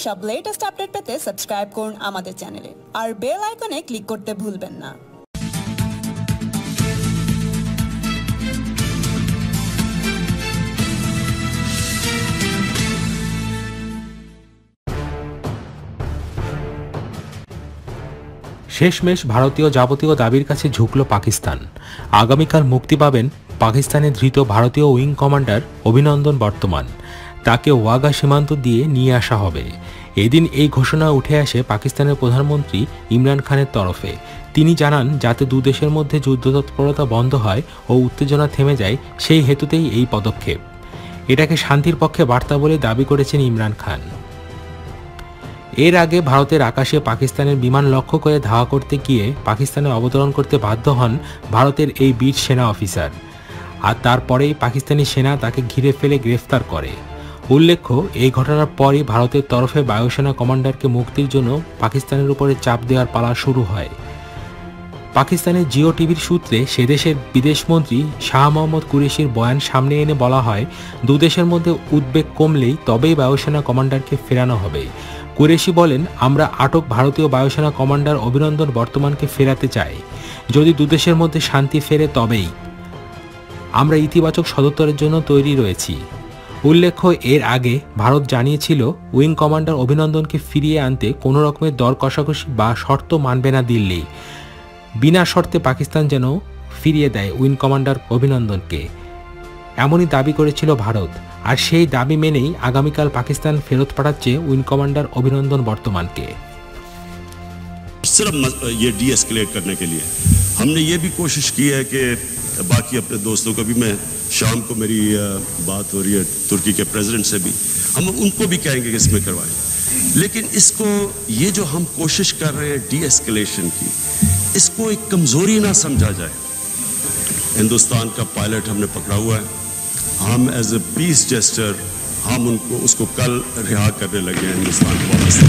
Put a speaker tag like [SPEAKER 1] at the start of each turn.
[SPEAKER 1] সব latest update পেতে subscribe করুন আমাদের চ্যানেলে আর বেল আইকনে ক্লিক করতে ভুলবেন না।
[SPEAKER 2] শেষমেশ ভারতীয় যাবতীয় দাবির কাছে ঝুঁকল পাকিস্তান। আগামীকাল মুক্তি পাবেন পাকিস্তানে ধৃত ভারতীয় উইং কমান্ডার অভিনন্দন বর্তমান। তাকে ওয়াগা সীমান্ত দিয়ে নিয়ে আসা হবে। এদিন এই ঘোষণা উঠে আসে পাকিস্তানের প্রধানমন্ত্রী ইমরান খানের তরফে। তিনি জানান যাতে দুদেশের মধ্যে যুদ্ধতৎপরতা বন্ধ হয় ও উত্তেজনা থেমে যায়, সেই হেতুতেই এই পদক্ষেপ। এটাকে শান্তির পক্ষে বার্তা বলে দাবি করেছেন ইমরান খান। এর আগে ভারতের আকাশে পাকিস্তানের বিমান লক্ষ্য করে ধাওয়া করতে গিয়ে পাকিস্তানে অবতরণ করতে বাধ্য হন ভারতের এই বীর সেনা অফিসার, আর তারপরেই পাকিস্তানি সেনা তাকে ঘিরে ফেলে গ্রেফতার করে। উল্লেখ্য, এই ঘটনার পরই ভারতের তরফে বায়ুসেনা কমান্ডারকে মুক্তির জন্য পাকিস্তানের উপরে চাপ দেওয়ার পালা শুরু হয়। পাকিস্তানের জিও টিভির সূত্রে সেদেশের বিদেশমন্ত্রী শাহ মোহাম্মদ কুরেশির বয়ান সামনে এনে বলা হয়, দুদেশের মধ্যে উদ্বেগ কমলেই তবেই বায়ুসেনা কমান্ডারকে ফেরানো হবে। কুরেশি বলেন, আমরা আটক ভারতীয় বায়ুসেনা কমান্ডার অভিনন্দন বর্তমানকে ফেরাতে চাই। যদি দুদেশের মধ্যে শান্তি ফেরে তবেই। আমরা ইতিবাচক সদুত্তরের জন্য তৈরি রয়েছি। উল্লেখ্য, এর আগে ভারত জানিয়েছিল উইং কমান্ডার অভিনন্দনকে ফিরিয়ে আনতে কোনো রকমের দর কষাকষি বা শর্ত মানবে না দিল্লি। বিনা শর্তে পাকিস্তান যেন ফিরিয়ে দেয় উইং কমান্ডার অভিনন্দনকে, এমনই দাবি করেছিল ভারত। আর সেই দাবি মেনেই আগামীকাল পাকিস্তান ফেরত পাঠাচ্ছে উইং কমান্ডার অভিনন্দন বর্তমানকে।
[SPEAKER 3] सिर्फ ये डी-एस्केलेट करने के लिए हमने ये भी कोशिश की है कि बाकी अपने दोस्तों को भी, मैं शाम को मेरी बात हो रही है तुर्की के प्रेसिडेंट से भी, हम उनको भी कहेंगे कि इसमें करवाएं। लेकिन इसको, ये जो हम कोशिश कर रहे हैं डी-एस्केलेशन की, इसको एक कमजोरी ना समझा जाए। हिंदुस्तान का पायलट हमने पकड़ा हुआ है, हम एज ए पीस जेस्टर हम उसको कल रिहा करने लगे हैं हिंदुस्तान को।